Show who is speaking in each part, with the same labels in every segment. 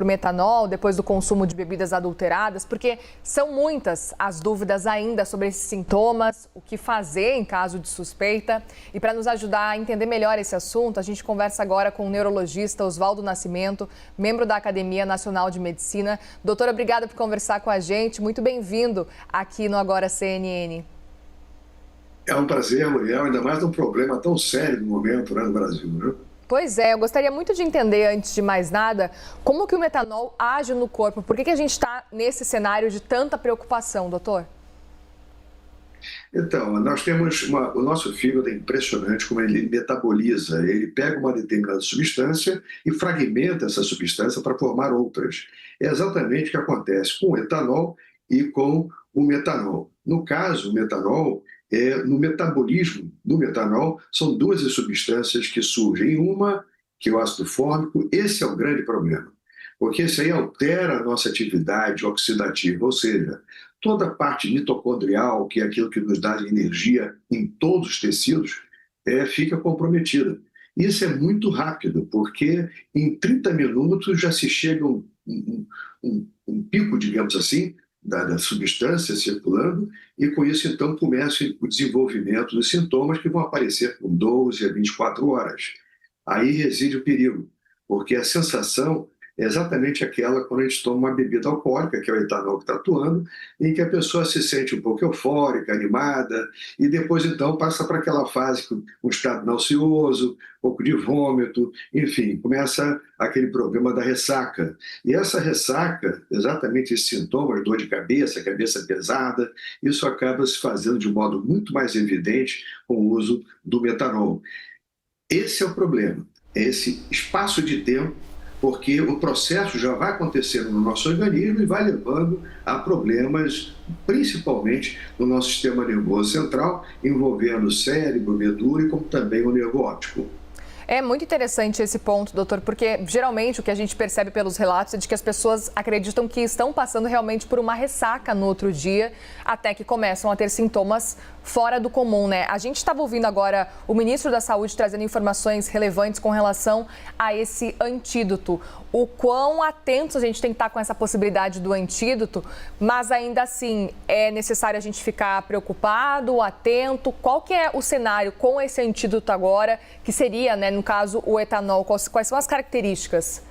Speaker 1: para o metanol depois do consumo de bebidas adulteradas, porque são muitas as dúvidas ainda sobre esses sintomas, o que fazer em caso de suspeita. E para nos ajudar a entender melhor esse assunto, a gente conversa agora com o neurologista Oswaldo Nascimento, membro da Academia Nacional de Medicina. Doutor, obrigada por conversar com a gente. Muito bem-vindo aqui no Agora CNN.
Speaker 2: É um prazer, Muriel, ainda mais num problema tão sério no momento, né, no Brasil, né?
Speaker 1: Pois é, eu gostaria muito de entender, antes de mais nada, como que o metanol age no corpo. Por que a gente está nesse cenário de tanta preocupação, doutor?
Speaker 2: Então, nós temos o nosso fígado é impressionante como ele metaboliza. Ele pega uma determinada substância e fragmenta essa substância para formar outras. É exatamente o que acontece com o etanol e com o metanol. No caso, o metanol, no metabolismo do metanol, são duas as substâncias que surgem. Uma, que é o ácido fórmico, esse é o grande problema, porque isso aí altera a nossa atividade oxidativa, ou seja, toda a parte mitocondrial, que é aquilo que nos dá energia em todos os tecidos, fica comprometida. Isso é muito rápido, porque em 30 minutos já se chega a um pico, digamos assim, da substância circulando, e com isso, então, começa o desenvolvimento dos sintomas que vão aparecer com 12 a 24 horas. Aí reside o perigo, porque a sensação é exatamente aquela quando a gente toma uma bebida alcoólica, que é o etanol que está atuando, em que a pessoa se sente um pouco eufórica, animada, e depois, então, passa para aquela fase com um estado nauseoso, um pouco de vômito, enfim, começa aquele problema da ressaca. E essa ressaca, exatamente esses sintomas, dor de cabeça, cabeça pesada, isso acaba se fazendo de um modo muito mais evidente com o uso do metanol. Esse é o problema, é esse espaço de tempo, porque o processo já vai acontecendo no nosso organismo e vai levando a problemas, principalmente no nosso sistema nervoso central, envolvendo o cérebro, medula e como também o nervo óptico.
Speaker 1: É muito interessante esse ponto, doutor, porque geralmente o que a gente percebe pelos relatos é de que as pessoas acreditam que estão passando realmente por uma ressaca no outro dia, até que começam a ter sintomas fora do comum, né? A gente estava ouvindo agora o ministro da Saúde trazendo informações relevantes com relação a esse antídoto. O quão atentos a gente tem que estar com essa possibilidade do antídoto, mas ainda assim é necessário a gente ficar preocupado, atento. Qual que é o cenário com esse antídoto agora, que seria, né, no caso, o etanol? Quais são as características?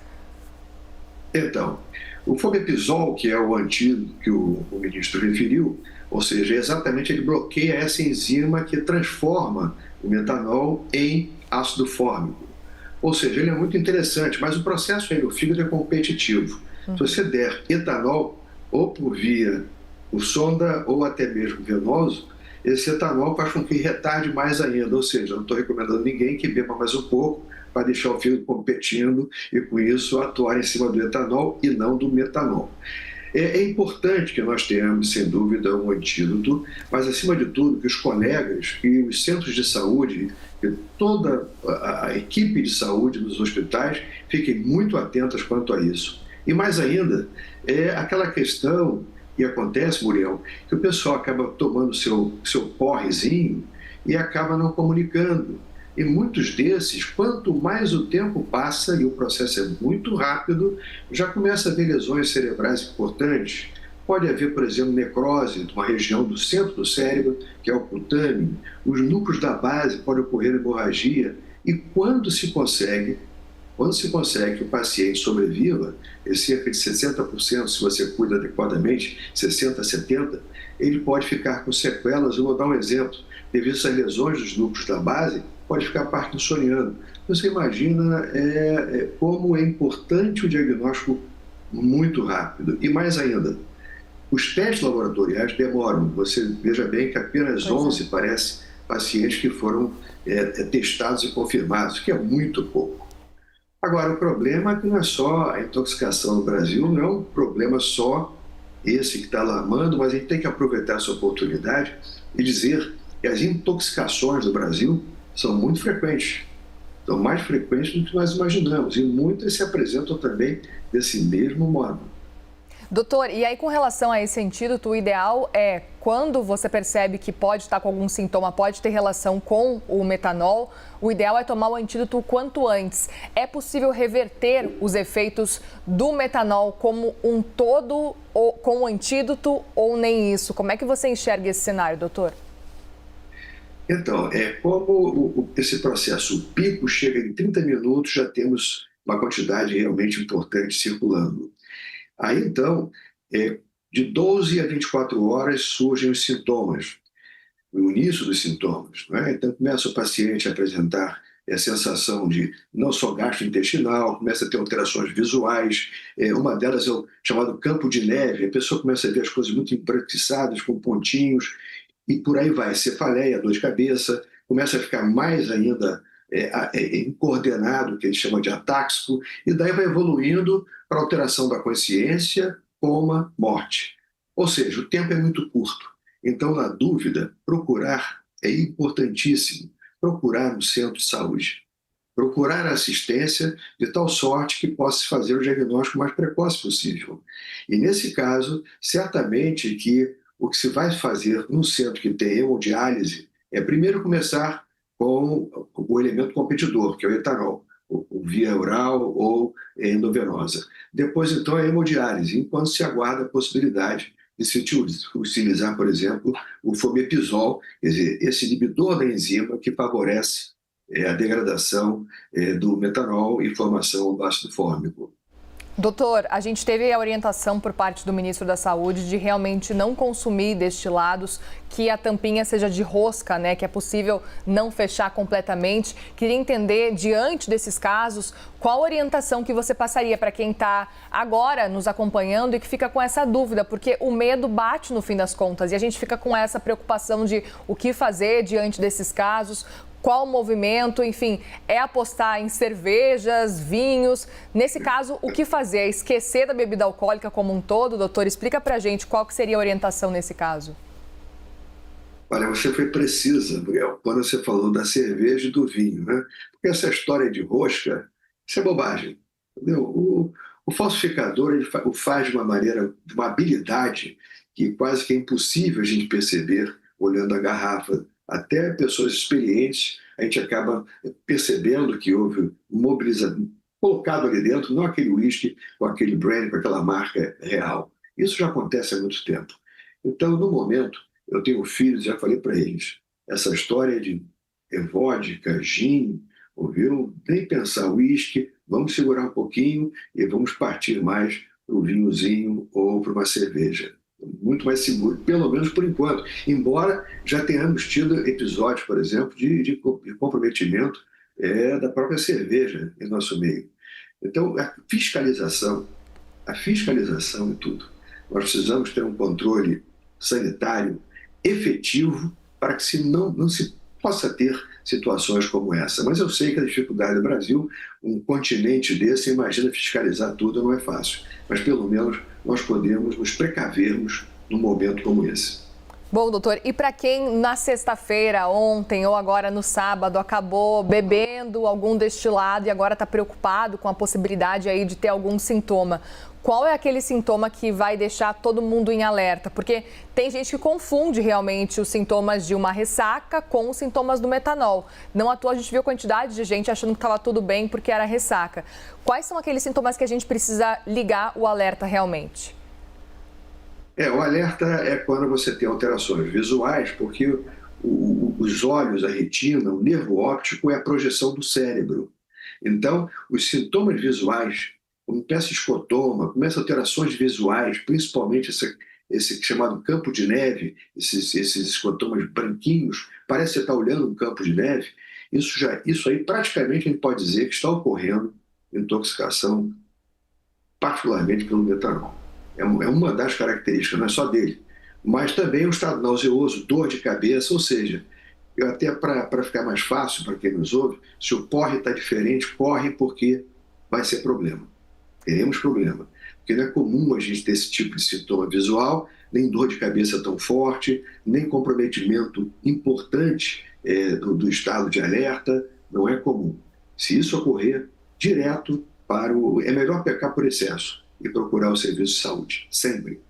Speaker 2: Então, o fomepizol, que é o antídoto que o ministro referiu, ou seja, exatamente ele bloqueia essa enzima que transforma o metanol em ácido fórmico. Ou seja, ele é muito interessante, mas o processo aí no fígado é competitivo. Se você der etanol, ou por via por sonda ou até mesmo venoso, esse etanol faz com que retarde mais ainda. Ou seja, eu não estou recomendando ninguém que beba mais um pouco para deixar o fígado competindo e, com isso, atuar em cima do etanol e não do metanol. É importante que nós tenhamos, sem dúvida, um antídoto, mas, acima de tudo, que os colegas e os centros de saúde, que toda a equipe de saúde dos hospitais fiquem muito atentas quanto a isso. E, mais ainda, é aquela questão que acontece, Muriel, que o pessoal acaba tomando seu porrezinho e acaba não comunicando. E muitos desses, quanto mais o tempo passa, e o processo é muito rápido, já começa a haver lesões cerebrais importantes. Pode haver, por exemplo, necrose de uma região do centro do cérebro, que é o cutâneo. Os núcleos da base pode ocorrer hemorragia. E quando se consegue que o paciente sobreviva, é cerca de 60%, se você cuida adequadamente, 60% a 70%, ele pode ficar com sequelas. Eu vou dar um exemplo. Devido a essas lesões dos núcleos da base, pode ficar parkinsoniano. Você imagina como é importante o diagnóstico muito rápido. E mais ainda, os testes laboratoriais demoram. Você veja bem que apenas 11, parece, pacientes que foram testados e confirmados, que é muito pouco. Agora, o problema é que não é só a intoxicação no Brasil, não é um problema só esse que está alarmando, mas a gente tem que aproveitar essa oportunidade e dizer que as intoxicações do Brasil são muito frequentes, são mais frequentes do que nós imaginamos, e muitas se apresentam também desse mesmo modo.
Speaker 1: Doutor, e aí com relação a esse antídoto, o ideal é quando você percebe que pode estar com algum sintoma, pode ter relação com o metanol, o ideal é tomar o antídoto o quanto antes. É possível reverter os efeitos do metanol como um todo, ou com o antídoto, ou nem isso? Como é que você enxerga esse cenário, doutor?
Speaker 2: Então, como esse processo, o pico chega em 30 minutos, já temos uma quantidade realmente importante circulando. Aí, então, de 12 a 24 horas surgem os sintomas, o início dos sintomas, né? Então, começa o paciente a apresentar a sensação de não só gastrointestinal, começa a ter alterações visuais, uma delas é o chamado campo de neve, a pessoa começa a ver as coisas muito embranquiçadas, com pontinhos, e por aí vai, cefaleia, dor de cabeça, começa a ficar mais ainda incoordenado, que a gente chama de atáxico, e daí vai evoluindo para alteração da consciência, coma, morte. Ou seja, o tempo é muito curto. Então, na dúvida, procurar é importantíssimo, procurar no centro de saúde. Procurar assistência de tal sorte que possa se fazer o diagnóstico mais precoce possível. E nesse caso, certamente que o que se vai fazer no centro que tem hemodiálise é primeiro começar com o elemento competidor, que é o etanol, ou via oral ou endovenosa. Depois, então, a hemodiálise, enquanto se aguarda a possibilidade de se utilizar, por exemplo, o fomepizol, quer dizer, esse inibidor da enzima que favorece a degradação do metanol e formação do ácido fórmico.
Speaker 1: Doutor, a gente teve a orientação por parte do ministro da Saúde de realmente não consumir destilados, que a tampinha seja de rosca, né? Que é possível não fechar completamente. Queria entender, diante desses casos, qual a orientação que você passaria para quem está agora nos acompanhando e que fica com essa dúvida, porque o medo bate no fim das contas e a gente fica com essa preocupação de o que fazer diante desses casos. Qual o movimento, enfim, é apostar em cervejas, vinhos. Nesse caso, o que fazer? É esquecer da bebida alcoólica como um todo? Doutor, explica pra gente qual que seria a orientação nesse caso.
Speaker 2: Olha, você foi precisa, Gabriel, quando você falou da cerveja e do vinho, né? Porque essa história de rosca, isso é bobagem, entendeu? O falsificador, ele o faz de uma maneira, de uma habilidade que quase que é impossível a gente perceber olhando a garrafa. Até pessoas experientes, a gente acaba percebendo que houve mobilização, colocado ali dentro, não aquele whisky com aquele brand, com aquela marca real. Isso já acontece há muito tempo. Então, no momento, eu tenho filhos, já falei para eles, essa história de vodka, gin, ouviu? Nem pensar whisky, vamos segurar um pouquinho e vamos partir mais para o vinhozinho ou para uma cerveja. Muito mais seguro, pelo menos por enquanto. Embora já tenhamos tido episódios, por exemplo, de comprometimento da própria cerveja em nosso meio. Então, a fiscalização é tudo. Nós precisamos ter um controle sanitário efetivo para que não se possa ter situações como essa. Mas eu sei que a dificuldade do Brasil, um continente desse, imagina fiscalizar tudo, não é fácil. Mas pelo menos nós podemos nos precavermos num momento como esse.
Speaker 1: Bom, doutor, e para quem na sexta-feira, ontem ou agora no sábado acabou bebendo algum destilado e agora está preocupado com a possibilidade aí de ter algum sintoma, qual é aquele sintoma que vai deixar todo mundo em alerta? Porque tem gente que confunde realmente os sintomas de uma ressaca com os sintomas do metanol. Não à toa a gente viu a quantidade de gente achando que estava tudo bem porque era ressaca. Quais são aqueles sintomas que a gente precisa ligar o alerta realmente?
Speaker 2: O alerta é quando você tem alterações visuais, porque os olhos, a retina, o nervo óptico é a projeção do cérebro. Então, os sintomas visuais, começa escotoma, começa alterações visuais, principalmente esse chamado campo de neve, esses escotomas branquinhos, parece que você está olhando um campo de neve. Isso aí praticamente a gente pode dizer que está ocorrendo intoxicação, particularmente pelo metanol. É uma das características, não é só dele, mas também o estado nauseoso, dor de cabeça, ou seja, até para ficar mais fácil para quem nos ouve, se o porre está diferente, corre porque vai ser problema. Teremos problema, porque não é comum a gente ter esse tipo de sintoma visual, nem dor de cabeça tão forte, nem comprometimento importante do estado de alerta, não é comum. Se isso ocorrer, direto é melhor pecar por excesso. e procurar o serviço de saúde, sempre.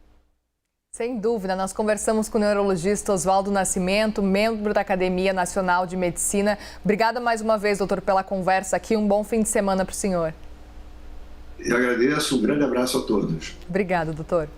Speaker 1: Sem dúvida, nós conversamos com o neurologista Oswaldo Nascimento, membro da Academia Nacional de Medicina. Obrigada mais uma vez, doutor, pela conversa aqui. Um bom fim de semana para o senhor.
Speaker 2: Eu agradeço, um grande abraço a todos.
Speaker 1: Obrigada, doutor.